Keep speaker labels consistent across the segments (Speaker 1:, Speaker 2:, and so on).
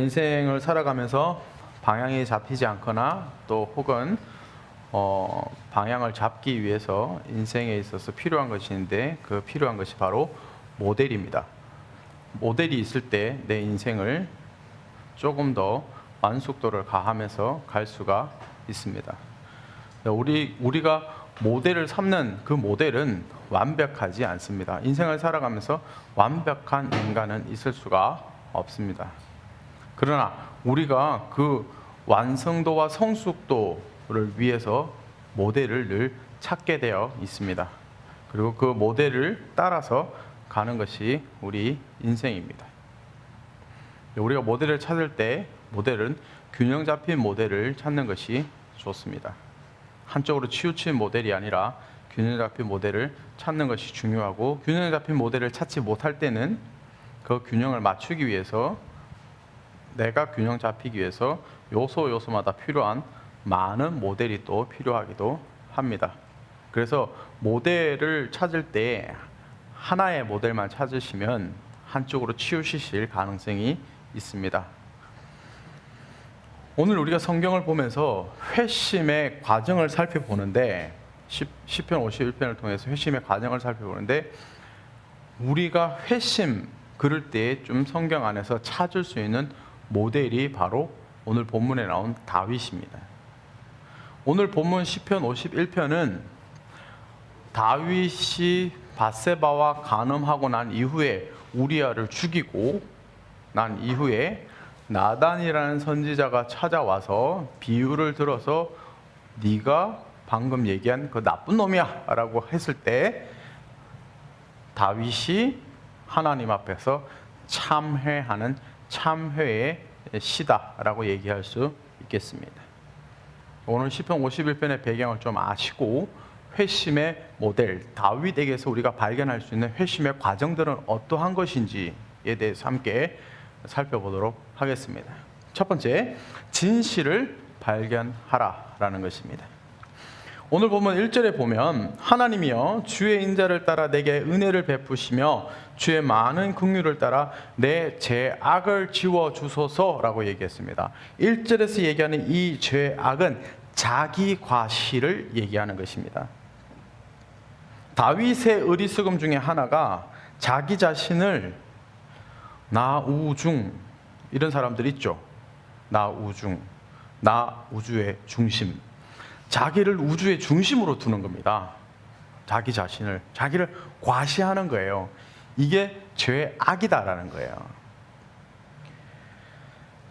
Speaker 1: 인생을 살아가면서 방향이 잡히지 않거나 또 혹은 방향을 잡기 위해서 인생에 있어서 필요한 것이 있는데 그 필요한 것이 바로 모델입니다. 모델이 있을 때 내 인생을 조금 더 만족도를 가하면서 갈 수가 있습니다. 우리가 모델을 삼는 그 모델은 완벽하지 않습니다. 인생을 살아가면서 완벽한 인간은 있을 수가 없습니다. 그러나 우리가 그 완성도와 성숙도를 위해서 모델을 늘 찾게 되어 있습니다. 그리고 그 모델을 따라서 가는 것이 우리 인생입니다. 우리가 모델을 찾을 때 모델은 균형 잡힌 모델을 찾는 것이 좋습니다. 한쪽으로 치우친 모델이 아니라 균형 잡힌 모델을 찾는 것이 중요하고, 균형 잡힌 모델을 찾지 못할 때는 그 균형을 맞추기 위해서, 내가 균형 잡히기 위해서 요소마다 필요한 많은 모델이 또 필요하기도 합니다. 그래서 모델을 찾을 때 하나의 모델만 찾으시면 한쪽으로 치우치실 가능성이 있습니다. 오늘 우리가 성경을 보면서 회심의 과정을 살펴보는데, 시편 51편을 통해서 회심의 과정을 살펴보는데, 우리가 회심 그럴 때 좀 성경 안에서 찾을 수 있는 모델이 바로 오늘 본문에 나온 다윗입니다. 오늘 본문 시편 51편은 다윗이 밧세바와 간음하고 난 이후에 우리아를 죽이고 난 이후에 나단이라는 선지자가 찾아와서 비유를 들어서 네가 방금 얘기한 그 나쁜 놈이야 라고 했을 때 다윗이 하나님 앞에서 참회하는 참회의 시다라고 얘기할 수 있겠습니다. 오늘 시편 51편의 배경을 좀 아시고 회심의 모델 다윗에게서 우리가 발견할 수 있는 회심의 과정들은 어떠한 것인지에 대해서 함께 살펴보도록 하겠습니다. 첫 번째, 진실을 발견하라라는 것입니다. 오늘 보면 1절에 보면 하나님이여 주의 인자를 따라 내게 은혜를 베푸시며 주의 많은 긍휼을 따라 내 죄악을 지워주소서라고 얘기했습니다. 1절에서 얘기하는 이 죄악은 자기 과시를 얘기하는 것입니다. 다윗의 어리석음 중에 하나가 자기 자신을 나 우중, 이런 사람들 있죠. 나 우중, 나 우주의 중심, 자기를 우주의 중심으로 두는 겁니다. 자기 자신을, 자기를 과시하는 거예요. 이게 죄악이다라는 거예요.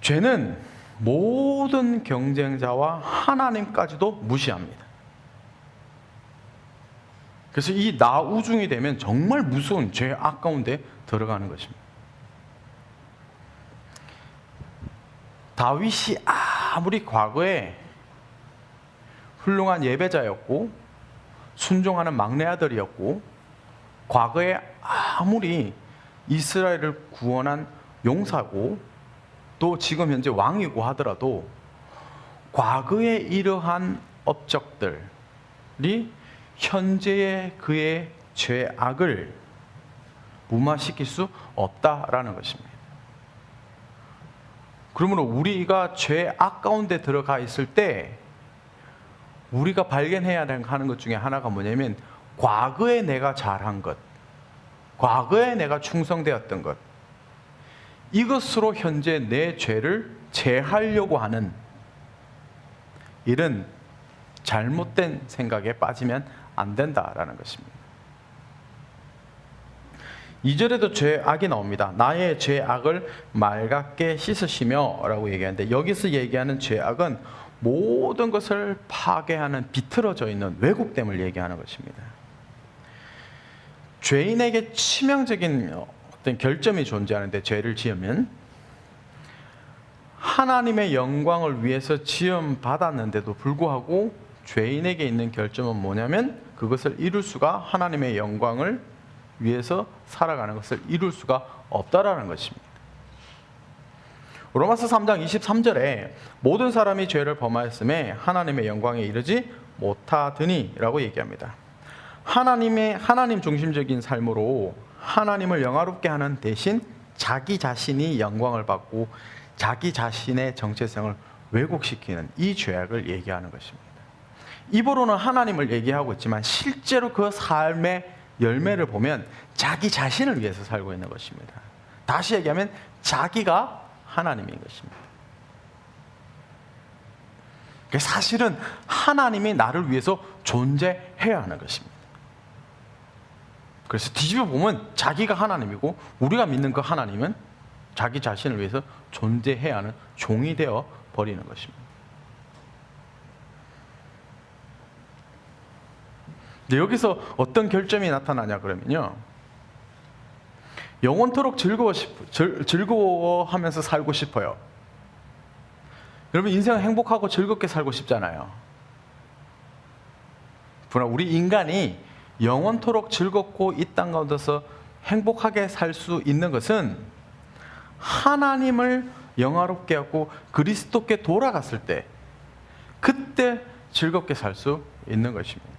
Speaker 1: 죄는 모든 경쟁자와 하나님까지도 무시합니다. 그래서 이 나우중이 되면 정말 무서운 죄악 가운데 들어가는 것입니다. 다윗이 아무리 과거에 훌륭한 예배자였고 순종하는 막내 아들이었고 과거에 아무리 이스라엘을 구원한 용사고 또 지금 현재 왕이고 하더라도 과거에 이러한 업적들이 현재의 그의 죄악을 무마시킬 수 없다라는 것입니다. 그러므로 우리가 죄악 가운데 들어가 있을 때 우리가 발견해야 하는 것 중에 하나가 뭐냐면 과거에 내가 잘한 것, 과거에 내가 충성되었던 것, 이것으로 현재 내 죄를 제하려고 하는 이런 잘못된 생각에 빠지면 안 된다라는 것입니다. 2절에도 죄악이 나옵니다. 나의 죄악을 맑게 씻으시며 라고 얘기하는데, 여기서 얘기하는 죄악은 모든 것을 파괴하는 비틀어져 있는 왜곡됨을 얘기하는 것입니다. 죄인에게 치명적인 어떤 결점이 존재하는데, 죄를 지으면 하나님의 영광을 위해서 지음 받았는데도 불구하고 죄인에게 있는 결점은 뭐냐면 그것을 이룰 수가, 하나님의 영광을 위해서 살아가는 것을 이룰 수가 없다라는 것입니다. 로마서 3장 23절에 모든 사람이 죄를 범하였음에 하나님의 영광에 이르지 못하더니 라고 얘기합니다. 하나님 중심적인 삶으로 하나님을 영화롭게 하는 대신 자기 자신이 영광을 받고 자기 자신의 정체성을 왜곡시키는 이 죄악을 얘기하는 것입니다. 입으로는 하나님을 얘기하고 있지만 실제로 그 삶의 열매를 보면 자기 자신을 위해서 살고 있는 것입니다. 다시 얘기하면 자기가 하나님인 것입니다. 사실은 하나님이 나를 위해서 존재해야 하는 것입니다. 그래서 뒤집어 보면 자기가 하나님이고 우리가 믿는 그 하나님은 자기 자신을 위해서 존재해야 하는 종이 되어 버리는 것입니다. 여기서 어떤 결점이 나타나냐 그러면요, 영원토록 즐거워하면서 살고 싶어요. 여러분, 인생은 행복하고 즐겁게 살고 싶잖아요. 그러나 우리 인간이 영원토록 즐겁고 이 땅 가운데서 행복하게 살 수 있는 것은 하나님을 영화롭게 하고 그리스도께 돌아갔을 때, 그때 즐겁게 살 수 있는 것입니다.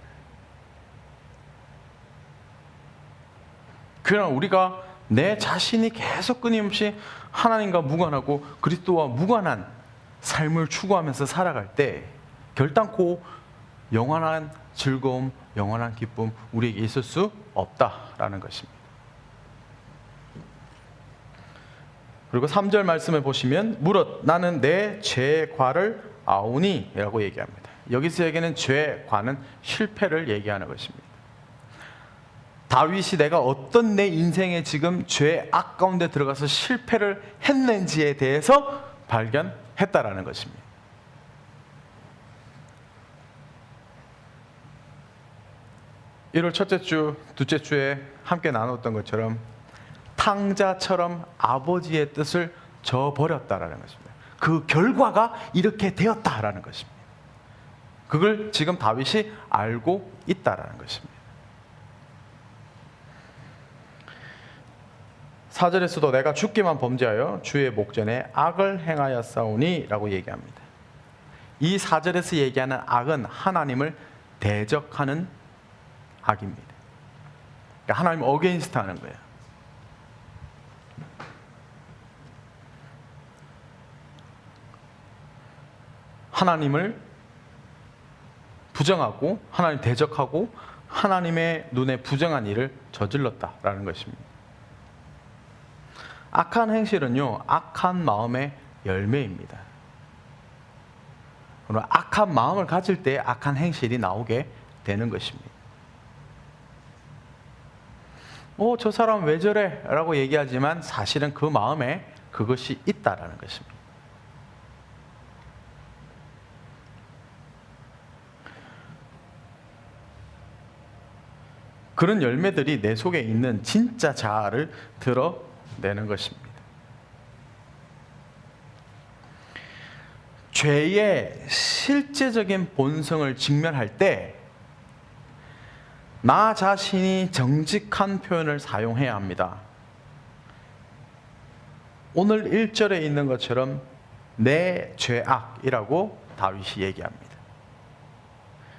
Speaker 1: 그러나 우리가 내 자신이 계속 끊임없이 하나님과 무관하고 그리스도와 무관한 삶을 추구하면서 살아갈 때 결단코 영원한 즐거움, 영원한 기쁨 우리에게 있을 수 없다라는 것입니다. 그리고 3절 말씀을 보시면 무릇 나는 내 죄의 과를 아오니 라고 얘기합니다. 여기서 얘기하는 죄의 과는 실패를 얘기하는 것입니다. 다윗이 내가 어떤 내 인생에 지금 죄의 악 가운데 들어가서 실패를 했는지에 대해서 발견했다라는 것입니다. 1월 첫째 주, 둘째 주에 함께 나눴던 것처럼 탕자처럼 아버지의 뜻을 저버렸다라는 것입니다. 그 결과가 이렇게 되었다라는 것입니다. 그걸 지금 다윗이 알고 있다라는 것입니다. 4절에서도 내가 주께만 범죄하여 주의 목전에 악을 행하였사오니 라고 얘기합니다. 이 4절에서 얘기하는 악은 하나님을 대적하는 악입니다. 그러니까 하나님 어게인스트 하는 거예요. 하나님을 부정하고 하나님 대적하고 하나님의 눈에 부정한 일을 저질렀다라는 것입니다. 악한 행실은요, 악한 마음의 열매입니다. 그러나 악한 마음을 가질 때 악한 행실이 나오게 되는 것입니다. 저 사람 왜 저래? 라고 얘기하지만 사실은 그 마음에 그것이 있다라는 것입니다. 그런 열매들이 내 속에 있는 진짜 자아를 드러내는 것입니다. 죄의 실제적인 본성을 직면할 때 나 자신이 정직한 표현을 사용해야 합니다. 오늘 1절에 있는 것처럼 내 죄악이라고 다윗이 얘기합니다.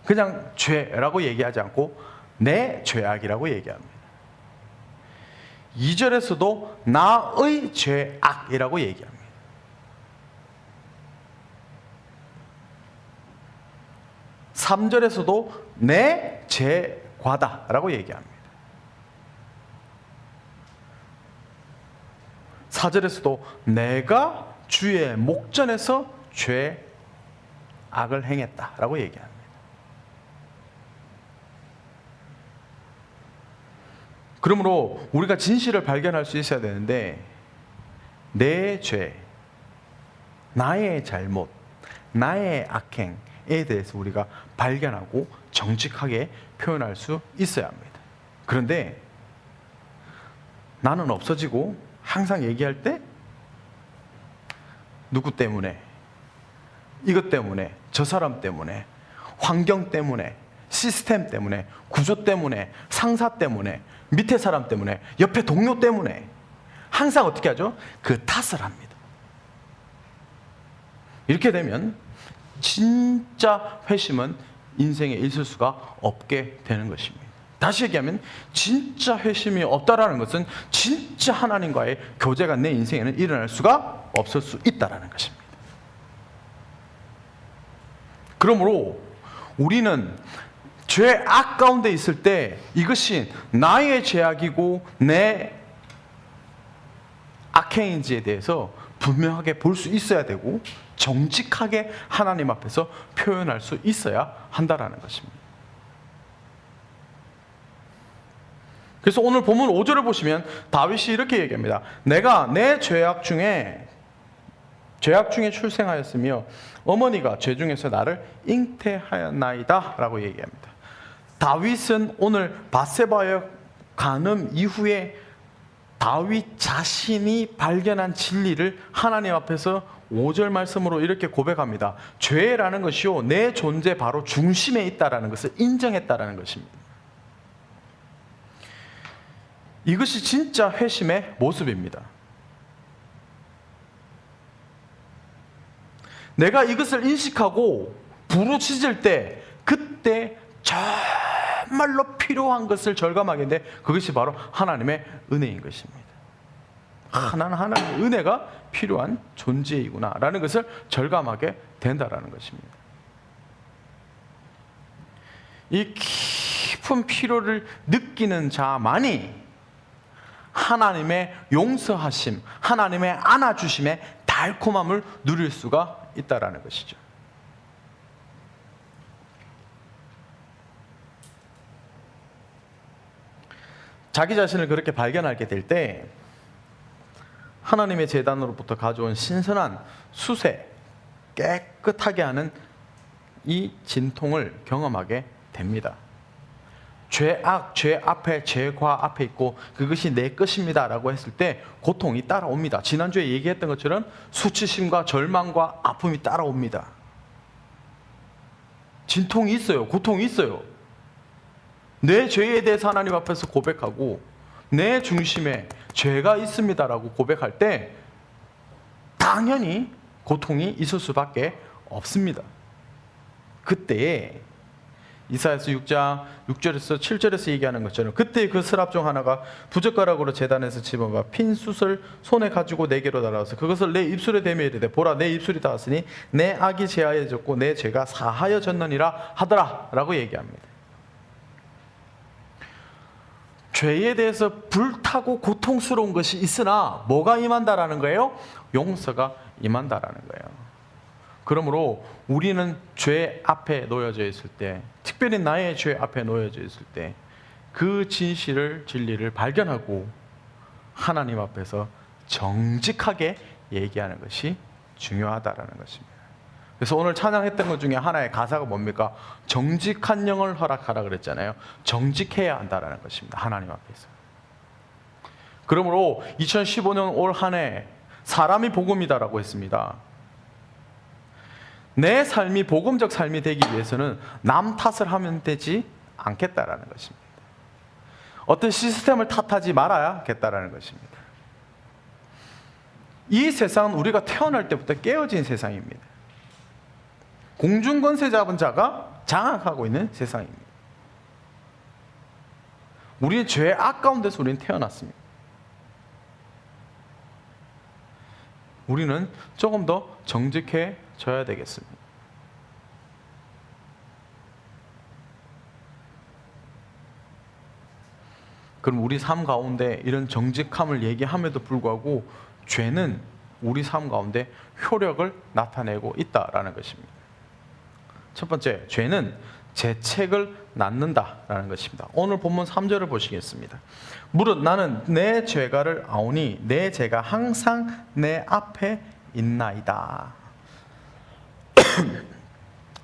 Speaker 1: 그냥 죄라고 얘기하지 않고 내 죄악이라고 얘기합니다. 2절에서도 나의 죄악이라고 얘기합니다. 3절에서도 내 죄과다라고 얘기합니다. 4절에서도 내가 주의 목전에서 죄악을 행했다라고 얘기합니다. 그러므로 우리가 진실을 발견할 수 있어야 되는데 내 죄, 나의 잘못, 나의 악행에 대해서 우리가 발견하고 정직하게 표현할 수 있어야 합니다. 그런데 나는 없어지고 항상 얘기할 때 누구 때문에, 이것 때문에, 저 사람 때문에, 환경 때문에, 시스템 때문에, 구조 때문에, 상사 때문에, 밑에 사람 때문에, 옆에 동료 때문에 항상 어떻게 하죠? 그 탓을 합니다. 이렇게 되면 진짜 회심은 인생에 있을 수가 없게 되는 것입니다. 다시 얘기하면 진짜 회심이 없다라는 것은 진짜 하나님과의 교제가 내 인생에는 일어날 수가 없을 수 있다라는 것입니다. 그러므로 우리는 죄악 가운데 있을 때 이것이 나의 죄악이고 내 악행인지에 대해서 분명하게 볼 수 있어야 되고 정직하게 하나님 앞에서 표현할 수 있어야 한다라는 것입니다. 그래서 오늘 본문 5절을 보시면 다윗이 이렇게 얘기합니다. 내가 내 죄악 중에 출생하였으며 어머니가 죄 중에서 나를 잉태하였나이다 라고 얘기합니다. 다윗은 오늘 밧세바의 간음 이후에 다윗 자신이 발견한 진리를 하나님 앞에서 5절 말씀으로 이렇게 고백합니다. 죄라는 것이요 내 존재 바로 중심에 있다라는 것을 인정했다라는 것입니다. 이것이 진짜 회심의 모습입니다. 내가 이것을 인식하고 부르짖을 때 그때 정말로 필요한 것을 절감하겠는데 그것이 바로 하나님의 은혜인 것입니다. 하나님의 은혜가 필요한 존재이구나 라는 것을 절감하게 된다라는 것입니다. 이 깊은 필요를 느끼는 자만이 하나님의 용서하심, 하나님의 안아주심의 달콤함을 누릴 수가 있다라는 것이죠. 자기 자신을 그렇게 발견하게 될 때 하나님의 제단으로부터 가져온 신선한 수세, 깨끗하게 하는 이 진통을 경험하게 됩니다. 죄 앞에 죄과 앞에 있고 그것이 내 것입니다 라고 했을 때 고통이 따라옵니다. 지난주에 얘기했던 것처럼 수치심과 절망과 아픔이 따라옵니다. 진통이 있어요. 고통이 있어요. 내 죄에 대해서 하나님 앞에서 고백하고 내 중심에 죄가 있습니다라고 고백할 때 당연히 고통이 있을 수밖에 없습니다. 그때에 이사야서 6장 6절에서 7절에서 얘기하는 것처럼 그때 그 스랍 중 하나가 부젓가락으로 제단에서 집어봐 핀 숯을 손에 가지고 내게로 날아와서 그것을 내 입술에 대며 이르되 보라 내 입술이 닿았으니 내 악이 제하여졌고 내 죄가 사하여졌느니라 하더라 라고 얘기합니다. 죄에 대해서 불타고 고통스러운 것이 있으나 뭐가 임한다라는 거예요? 용서가 임한다라는 거예요. 그러므로 우리는 죄 앞에 놓여져 있을 때, 특별히 나의 죄 앞에 놓여져 있을 때 그 진리를 발견하고 하나님 앞에서 정직하게 얘기하는 것이 중요하다라는 것입니다. 그래서 오늘 찬양했던 것 중에 하나의 가사가 뭡니까? 정직한 영을 허락하라 그랬잖아요. 정직해야 한다라는 것입니다. 하나님 앞에서. 그러므로 2015년 올 한 해 사람이 복음이다라고 했습니다. 내 삶이 복음적 삶이 되기 위해서는 남 탓을 하면 되지 않겠다라는 것입니다. 어떤 시스템을 탓하지 말아야겠다라는 것입니다. 이 세상은 우리가 태어날 때부터 깨어진 세상입니다. 공중권세 잡은 자가 장악하고 있는 세상입니다. 우리는 죄악 가운데서 우리는 태어났습니다. 우리는 조금 더 정직해져야 되겠습니다. 그럼 우리 삶 가운데 이런 정직함을 얘기함에도 불구하고 죄는 우리 삶 가운데 효력을 나타내고 있다라는 것입니다. 첫 번째, 죄는 재책을 낳는다라는 것입니다. 오늘 본문 3절을 보시겠습니다. 무릇 나는 내 죄가를 아오니 내 죄가 항상 내 앞에 있나이다.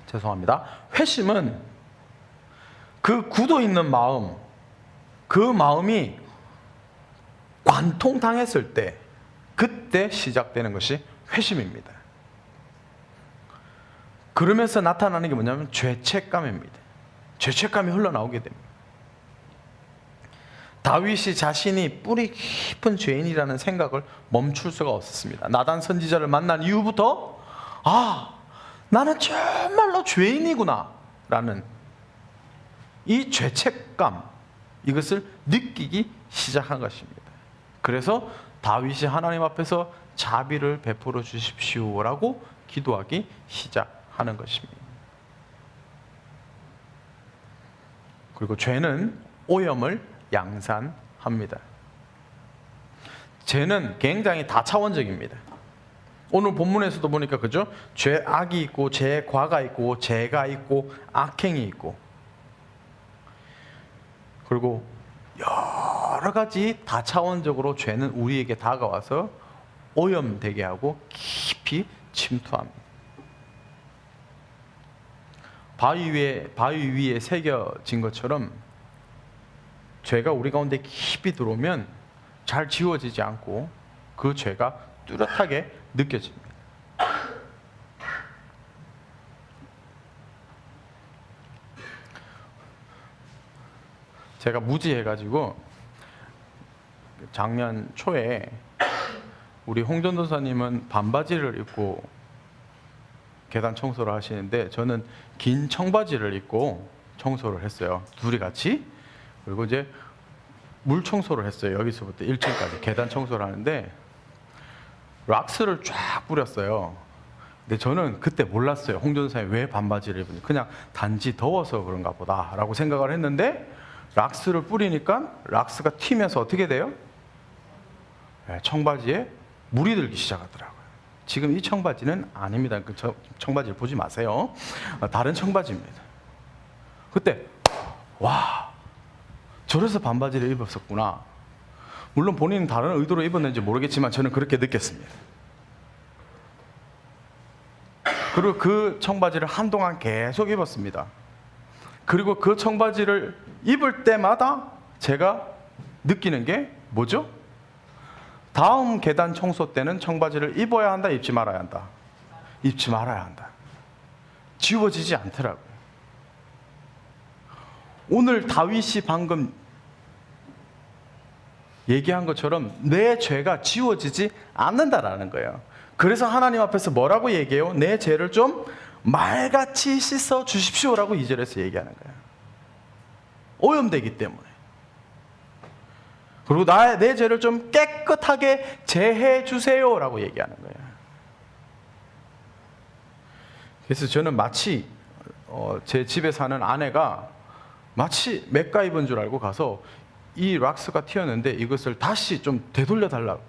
Speaker 1: 죄송합니다. 회심은 그 굳어 있는 마음, 그 마음이 관통당했을 때 그때 시작되는 것이 회심입니다. 그러면서 나타나는 게 뭐냐면 죄책감입니다. 죄책감이 흘러나오게 됩니다. 다윗이 자신이 뿌리 깊은 죄인이라는 생각을 멈출 수가 없었습니다. 나단 선지자를 만난 이후부터 나는 정말로 죄인이구나 라는 이 죄책감, 이것을 느끼기 시작한 것입니다. 그래서 다윗이 하나님 앞에서 자비를 베풀어 주십시오라고 기도하기 시작하는 것입니다. 그리고 죄는 오염을 양산합니다. 죄는 굉장히 다차원적입니다. 오늘 본문에서도 보니까 그죠? 죄악이 있고 죄과가 있고 죄가 있고 악행이 있고, 그리고 여러 가지 다차원적으로 죄는 우리에게 다가와서 오염되게 하고 깊이 침투합니다. 바위 위에 새겨진 것처럼 죄가 우리 가운데 깊이 들어오면 잘 지워지지 않고 그 죄가 뚜렷하게 느껴집니다. 제가 무지해가지고 작년 초에 우리 홍전도사님은 반바지를 입고 계단 청소를 하시는데 저는 긴 청바지를 입고 청소를 했어요. 둘이 같이. 그리고 이제 물 청소를 했어요. 여기서부터 1층까지 계단 청소를 하는데 락스를 쫙 뿌렸어요. 근데 저는 그때 몰랐어요. 홍전도사님이 왜 반바지를 입는지. 그냥 단지 더워서 그런가 보다 라고 생각을 했는데 락스를 뿌리니까 락스가 튀면서 어떻게 돼요? 청바지에 물이 들기 시작하더라고요. 지금 이 청바지는 아닙니다. 그 청바지를 보지 마세요. 다른 청바지입니다. 그때 와, 저래서 반바지를 입었었구나. 물론 본인은 다른 의도로 입었는지 모르겠지만 저는 그렇게 느꼈습니다. 그리고 그 청바지를 한동안 계속 입었습니다. 그리고 그 청바지를 입을 때마다 제가 느끼는 게 뭐죠? 다음 계단 청소 때는 청바지를 입어야 한다, 입지 말아야 한다? 입지 말아야 한다. 지워지지 않더라고요. 오늘 다윗이 방금 얘기한 것처럼 내 죄가 지워지지 않는다라는 거예요. 그래서 하나님 앞에서 뭐라고 얘기해요? 내 죄를 좀 말같이 씻어 주십시오라고 2절에서 얘기하는 거예요. 오염되기 때문에. 그리고 내 죄를 좀 깨끗하게 제해 주세요라고 얘기하는 거예요. 그래서 저는 마치 제 집에 사는 아내가 마치 맥가이버인 줄 알고 가서 이 락스가 튀었는데 이것을 다시 좀 되돌려 달라고.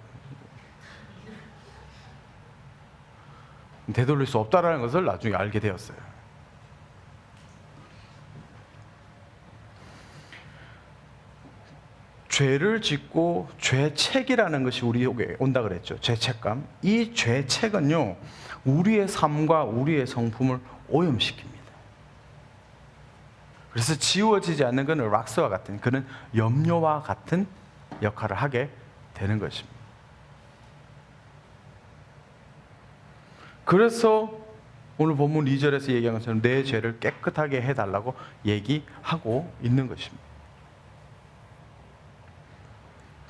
Speaker 1: 되돌릴 수 없다라는 것을 나중에 알게 되었어요. 죄를 짓고 죄책이라는 것이 우리에게 온다 그랬죠. 죄책감. 이 죄책은요, 우리의 삶과 우리의 성품을 오염시킵니다. 그래서 지워지지 않는 것은 락스와 같은, 그는 염료와 같은 역할을 하게 되는 것입니다. 그래서 오늘 본문 2절에서 얘기한 것처럼 내 죄를 깨끗하게 해달라고 얘기하고 있는 것입니다.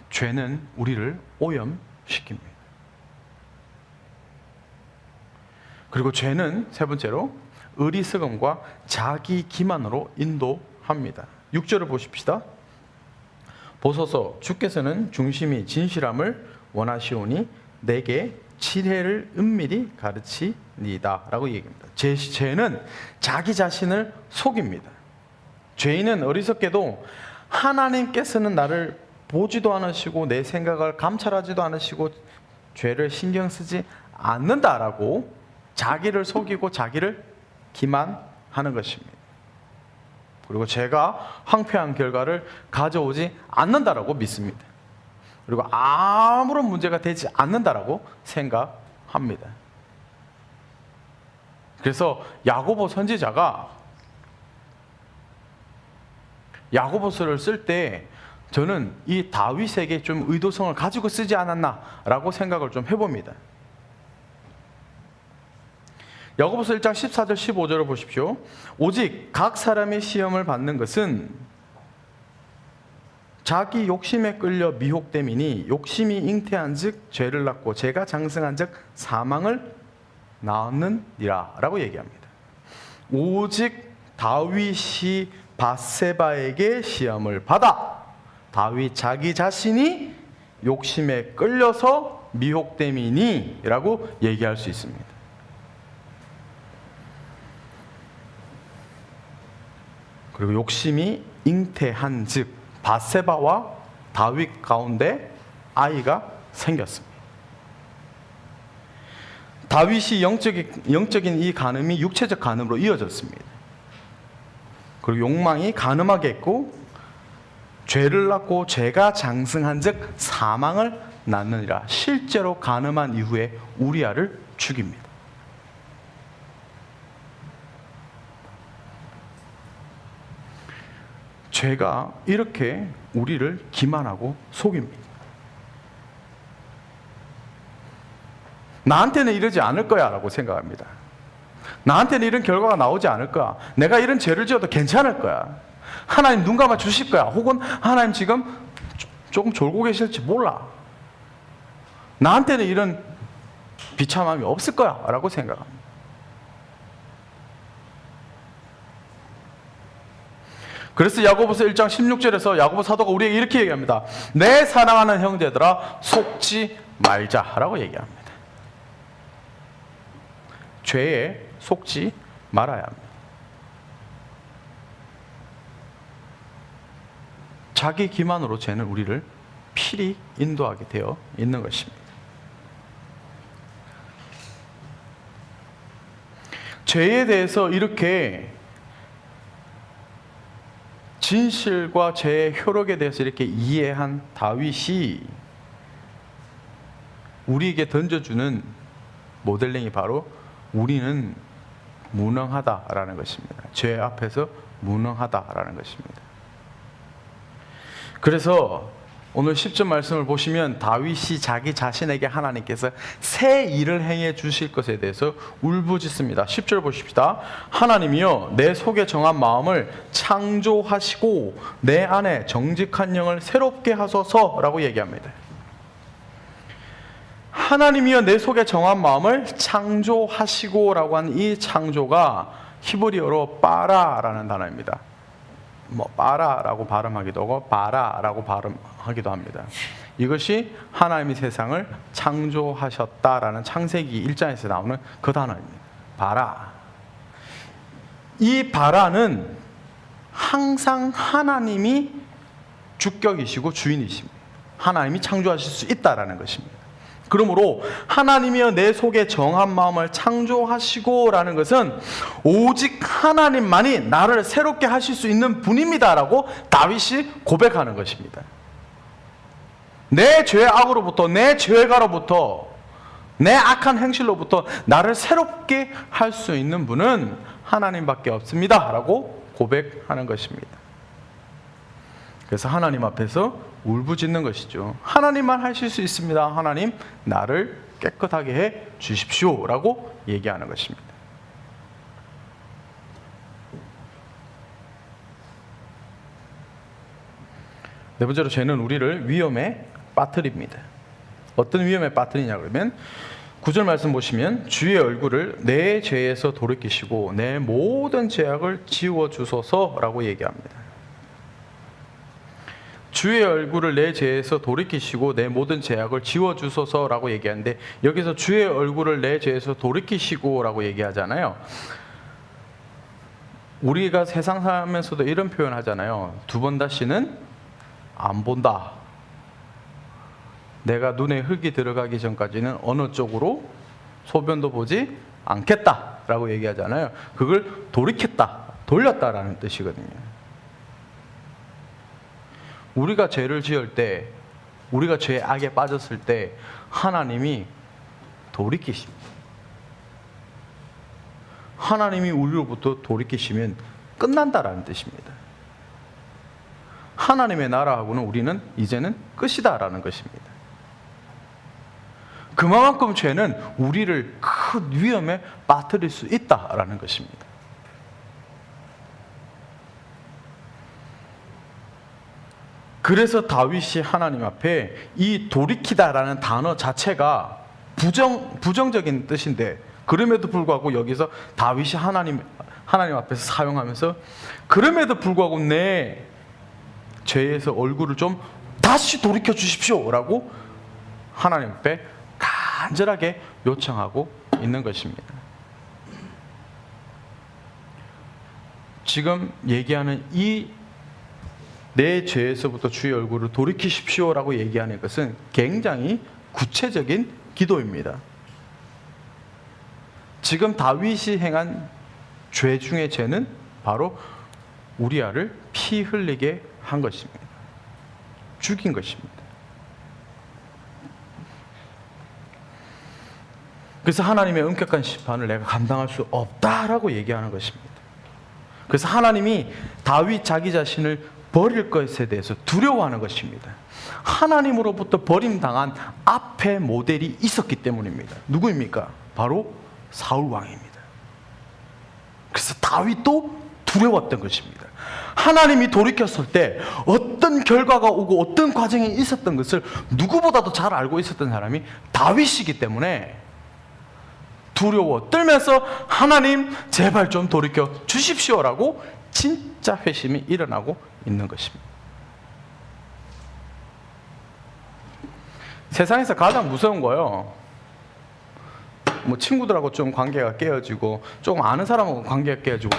Speaker 1: 죄는 우리를 오염시킵니다. 그리고 죄는 세 번째로 어리석음과 자기 기만으로 인도합니다. 6절을 보십시다. 보소서, 주께서는 중심이 진실함을 원하시오니 내게 지혜를 은밀히 가르치니이다 라고 얘기합니다. 죄는 자기 자신을 속입니다. 죄인은 어리석게도 하나님께서는 나를 보지도 않으시고 내 생각을 감찰하지도 않으시고 죄를 신경 쓰지 않는다라고 자기를 속이고 자기를 기만하는 것입니다. 그리고 죄가 황폐한 결과를 가져오지 않는다라고 믿습니다. 그리고 아무런 문제가 되지 않는다라고 생각합니다. 그래서 야고보 선지자가 야고보서를 쓸 때 저는 이 다윗에게 좀 의도성을 가지고 쓰지 않았나라고 생각을 좀 해봅니다. 야고보서 1장 14절 15절을 보십시오. 오직 각 사람의 시험을 받는 것은 자기 욕심에 끌려 미혹됨이니 욕심이 잉태한 즉 죄를 낳고 죄가 장성한 즉 사망을 낳았느니라 라고 얘기합니다. 오직 다윗이 밧세바에게 시험을 받아 다윗 자기 자신이 욕심에 끌려서 미혹됨이니 라고 얘기할 수 있습니다. 그리고 욕심이 잉태한 즉 밧세바와 다윗 가운데 아이가 생겼습니다. 다윗이 영적인 이 간음이 육체적 간음으로 이어졌습니다. 그리고 욕망이 간음하게 했고 죄를 낳고 죄가 장승한 즉 사망을 낳느니라. 실제로 간음한 이후에 우리아를 죽입니다. 죄가 이렇게 우리를 기만하고 속입니다. 나한테는 이러지 않을 거야 라고 생각합니다. 나한테는 이런 결과가 나오지 않을 거야. 내가 이런 죄를 지어도 괜찮을 거야. 하나님 눈 감아 주실 거야. 혹은 하나님 지금 조금 졸고 계실지 몰라. 나한테는 이런 비참함이 없을 거야 라고 생각합니다. 그래서 야고보서 1장 16절에서 야고보 사도가 우리에게 이렇게 얘기합니다. 내 사랑하는 형제들아 속지 말자라고 얘기합니다. 죄에 속지 말아야 합니다. 자기 기만으로 죄는 우리를 필히 인도하게 되어 있는 것입니다. 죄에 대해서 이렇게 진실과 죄의 효력에 대해서 이렇게 이해한 다윗이 우리에게 던져주는 모델링이 바로 우리는 무능하다라는 것입니다. 죄 앞에서 무능하다라는 것입니다. 그래서 오늘 10절 말씀을 보시면 다윗이 자기 자신에게 하나님께서 새 일을 행해 주실 것에 대해서 울부짖습니다. 10절 보십시다. 하나님이여 내 속에 정한 마음을 창조하시고 내 안에 정직한 영을 새롭게 하소서라고 얘기합니다. 하나님이여 내 속에 정한 마음을 창조하시고라고 한 이 창조가 히브리어로 빠라라는 단어입니다. 빠라라고 발음하기도 하고 바라라고 발음하기도 합니다. 이것이 하나님이 세상을 창조하셨다라는 창세기 1장에서 나오는 그 단어입니다. 바라. 이 바라는 항상 하나님이 주격이시고 주인이십니다. 하나님이 창조하실 수 있다라는 것입니다. 그러므로 하나님이여 내 속에 정한 마음을 창조하시고 라는 것은 오직 하나님만이 나를 새롭게 하실 수 있는 분입니다 라고 다윗이 고백하는 것입니다. 내 죄의 악으로부터, 내 죄가로부터, 내 악한 행실로부터 나를 새롭게 할 수 있는 분은 하나님밖에 없습니다 라고 고백하는 것입니다. 그래서 하나님 앞에서 울부짖는 것이죠. 하나님만 하실 수 있습니다. 하나님 나를 깨끗하게 해 주십시오 라고 얘기하는 것입니다. 네 번째로 죄는 우리를 위험에 빠뜨립니다. 어떤 위험에 빠뜨리냐 그러면 9절 말씀 보시면 주의 얼굴을 내 죄에서 돌이키시고 내 모든 죄악을 지워주소서라고 얘기합니다. 주의 얼굴을 내 죄에서 돌이키시고 내 모든 죄악을 지워주소서라고 얘기하는데 여기서 주의 얼굴을 내 죄에서 돌이키시고 라고 얘기하잖아요. 우리가 세상 살면서도 이런 표현 하잖아요. 두 번 다시는 안 본다. 내가 눈에 흙이 들어가기 전까지는 어느 쪽으로 소변도 보지 않겠다 라고 얘기하잖아요. 그걸 돌이켰다, 돌렸다라는 뜻이거든요. 우리가 죄를 지을 때, 우리가 죄의 악에 빠졌을 때 하나님이 돌이키십니다. 하나님이 우리로부터 돌이키시면 끝난다라는 뜻입니다. 하나님의 나라하고는 우리는 이제는 끝이다라는 것입니다. 그만큼 죄는 우리를 큰 위험에 빠뜨릴 수 있다라는 것입니다. 그래서 다윗이 하나님 앞에 이 돌이키다라는 단어 자체가 부정적인 뜻인데 그럼에도 불구하고 여기서 다윗이 하나님 앞에서 사용하면서 그럼에도 불구하고 내 죄에서 얼굴을 좀 다시 돌이켜 주십시오 라고 하나님 앞에 간절하게 요청하고 있는 것입니다. 지금 얘기하는 이 내 죄에서부터 주의 얼굴을 돌이키십시오라고 얘기하는 것은 굉장히 구체적인 기도입니다. 지금 다윗이 행한 죄 중의 죄는 바로 우리아를 피 흘리게 한 것입니다. 죽인 것입니다. 그래서 하나님의 엄격한 심판을 내가 감당할 수 없다라고 얘기하는 것입니다. 그래서 하나님이 다윗 자기 자신을 버릴 것에 대해서 두려워하는 것입니다. 하나님으로부터 버림당한 앞에 모델이 있었기 때문입니다. 누구입니까? 바로 사울 왕입니다. 그래서 다윗도 두려웠던 것입니다. 하나님이 돌이켰을 때 어떤 결과가 오고 어떤 과정이 있었던 것을 누구보다도 잘 알고 있었던 사람이 다윗이기 때문에 두려워 떨면서 하나님 제발 좀 돌이켜 주십시오라고 진짜 회심이 일어나고 있는 것입니다. 세상에서 가장 무서운 거요, 뭐 친구들하고 좀 관계가 깨어지고 조금 아는 사람하고 관계가 깨어지고,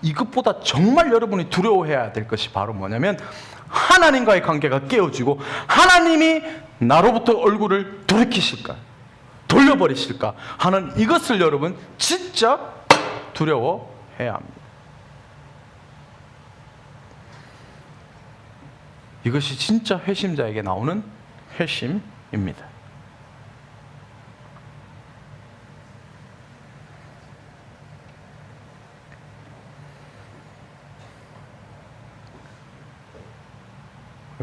Speaker 1: 이것보다 정말 여러분이 두려워해야 될 것이 바로 뭐냐면 하나님과의 관계가 깨어지고 하나님이 나로부터 얼굴을 돌이키실까, 돌려버리실까 하는 이것을 여러분 진짜 두려워해야 합니다. 이것이 진짜 회심자에게 나오는 회심입니다.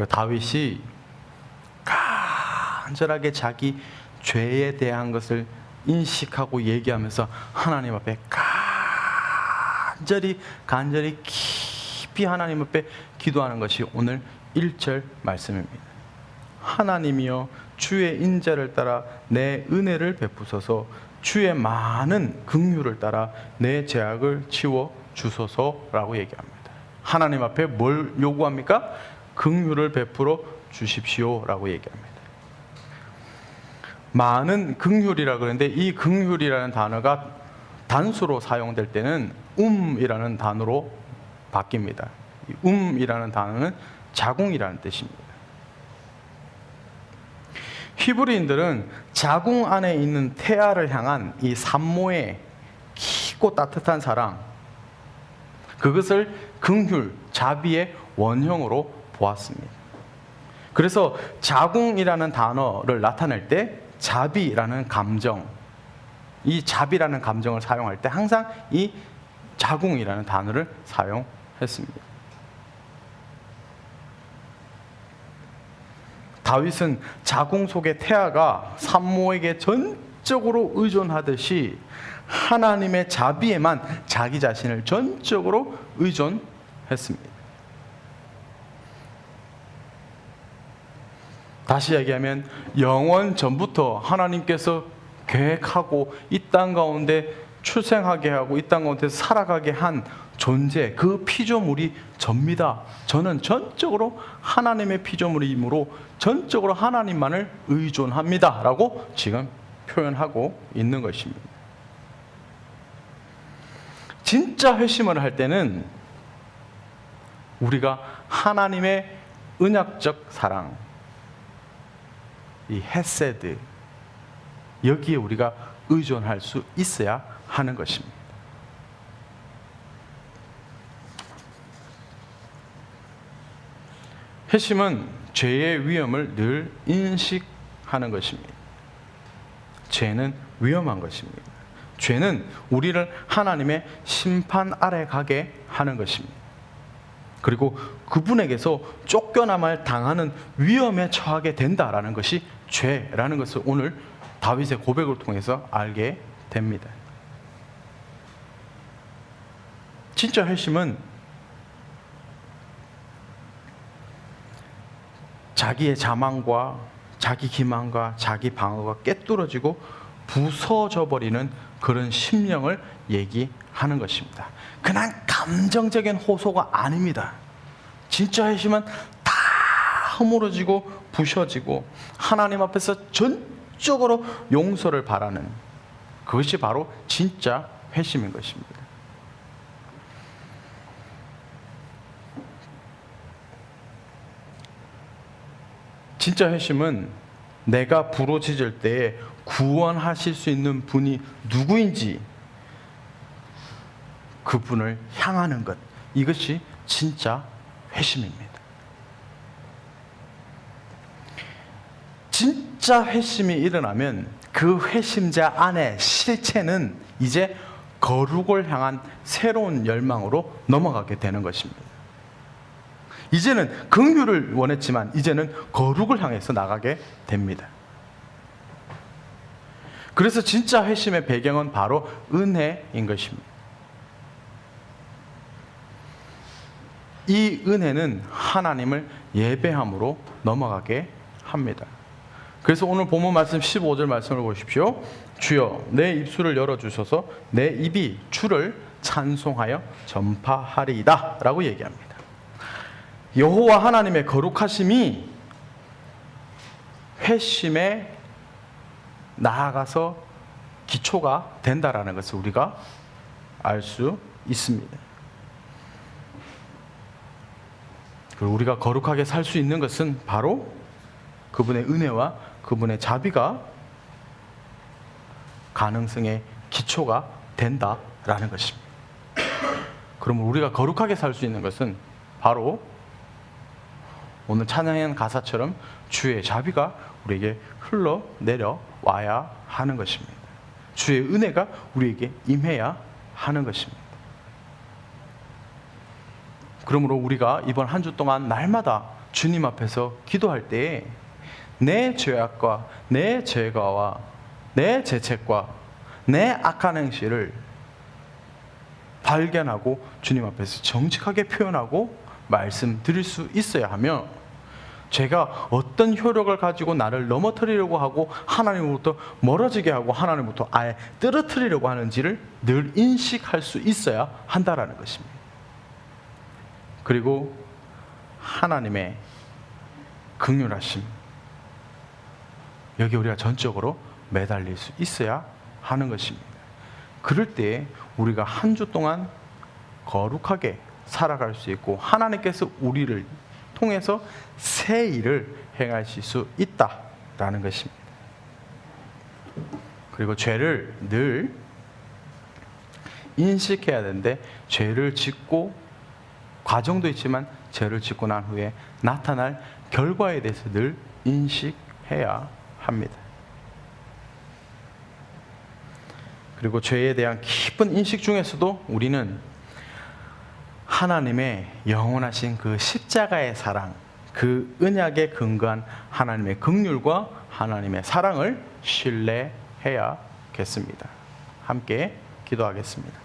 Speaker 1: 다윗이 간절하게 자기 죄에 대한 것을 인식하고 얘기하면서 하나님 앞에 간절히 깊이 하나님 앞에 기도하는 것이 오늘 1절 말씀입니다. 하나님이여 주의 인자를 따라 내 은혜를 베푸소서, 주의 많은 긍휼을 따라 내 죄악을 치워 주소서라고 얘기합니다. 하나님 앞에 뭘 요구합니까? 긍휼을 베풀어 주십시오라고 얘기합니다. 많은 긍휼이라 그러는데 이 긍휼이라는 단어가 단수로 사용될 때는 이라는 단어로 바뀝니다. 이라는 단어는 자궁이라는 뜻입니다. 히브리인들은 자궁 안에 있는 태아를 향한 이 산모의 깊고 따뜻한 사랑, 그것을 긍휼, 자비의 원형으로 보았습니다. 그래서 자궁이라는 단어를 나타낼 때 자비라는 감정, 이 자비라는 감정을 사용할 때 항상 이 자궁이라는 단어를 사용했습니다. 다윗은 자궁 속의 태아가 산모에게 전적으로 의존하듯이 하나님의 자비에만 자기 자신을 전적으로 의존했습니다. 다시 얘기하면 영원 전부터 하나님께서 계획하고 이 땅 가운데 출생하게 하고 이 땅 가운데 살아가게 한 존재, 그 피조물이 접니다. 저는 전적으로 하나님의 피조물이므로 전적으로 하나님만을 의존합니다 라고 지금 표현하고 있는 것입니다. 진짜 회심을 할 때는 우리가 하나님의 은약적 사랑, 이 헤세드, 여기에 우리가 의존할 수 있어야 하는 것입니다. 회심은 죄의 위험을 늘 인식하는 것입니다. 죄는 위험한 것입니다. 죄는 우리를 하나님의 심판 아래 가게 하는 것입니다. 그리고 그분에게서 쫓겨남을 당하는 위험에 처하게 된다라는 것이 죄라는 것을 오늘 다윗의 고백을 통해서 알게 됩니다. 진짜 회심은 자기의 자만과 자기 기만과 자기 방어가 깨뚫어지고 부서져 버리는 그런 심령을 얘기하는 것입니다. 그냥 감정적인 호소가 아닙니다. 진짜 회심은 다 허물어지고 부셔지고 하나님 앞에서 전적으로 적극적으로 용서를 바라는 그것이 바로 진짜 회심인 것입니다. 진짜 회심은 내가 부러질 때에 구원하실 수 있는 분이 누구인지 그분을 향하는 것, 이것이 진짜 회심입니다. 진짜 회심이 일어나면 그 회심자 안의 실체는 이제 거룩을 향한 새로운 열망으로 넘어가게 되는 것입니다. 이제는 긍휼을 원했지만 이제는 거룩을 향해서 나가게 됩니다. 그래서 진짜 회심의 배경은 바로 은혜인 것입니다. 이 은혜는 하나님을 예배함으로 넘어가게 합니다. 그래서 오늘 본문 말씀 15절 말씀을 보십시오. 주여 내 입술을 열어주셔서 내 입이 주를 찬송하여 전파하리이다 라고 얘기합니다. 여호와 하나님의 거룩하심이 회심에 나아가서 기초가 된다라는 것을 우리가 알 수 있습니다. 그리고 우리가 거룩하게 살 수 있는 것은 바로 그분의 은혜와 그분의 자비가 가능성의 기초가 된다라는 것입니다. 그러면 우리가 거룩하게 살 수 있는 것은 바로 오늘 찬양한 가사처럼 주의 자비가 우리에게 흘러내려 와야 하는 것입니다. 주의 은혜가 우리에게 임해야 하는 것입니다. 그러므로 우리가 이번 한 주 동안 날마다 주님 앞에서 기도할 때에 내 죄악과 내 죄가와 내 죄책과 내 악한 행실을 발견하고 주님 앞에서 정직하게 표현하고 말씀드릴 수 있어야 하며, 제가 어떤 효력을 가지고 나를 넘어뜨리려고 하고 하나님으로부터 멀어지게 하고 하나님으로부터 아예 떨어뜨리려고 하는지를 늘 인식할 수 있어야 한다라는 것입니다. 그리고 하나님의 긍휼하심, 여기 우리가 전적으로 매달릴 수 있어야 하는 것입니다. 그럴 때 우리가 한 주 동안 거룩하게 살아갈 수 있고 하나님께서 우리를 통해서 새 일을 행하실 수 있다라는 것입니다. 그리고 죄를 늘 인식해야 되는데, 죄를 짓고 과정도 있지만 죄를 짓고 난 후에 나타날 결과에 대해서 늘 인식해야 합니다. 그리고 죄에 대한 깊은 인식 중에서도 우리는 하나님의 영원하신 그 십자가의 사랑, 그 언약에 근거한 하나님의 긍휼과 하나님의 사랑을 신뢰해야겠습니다. 함께 기도하겠습니다.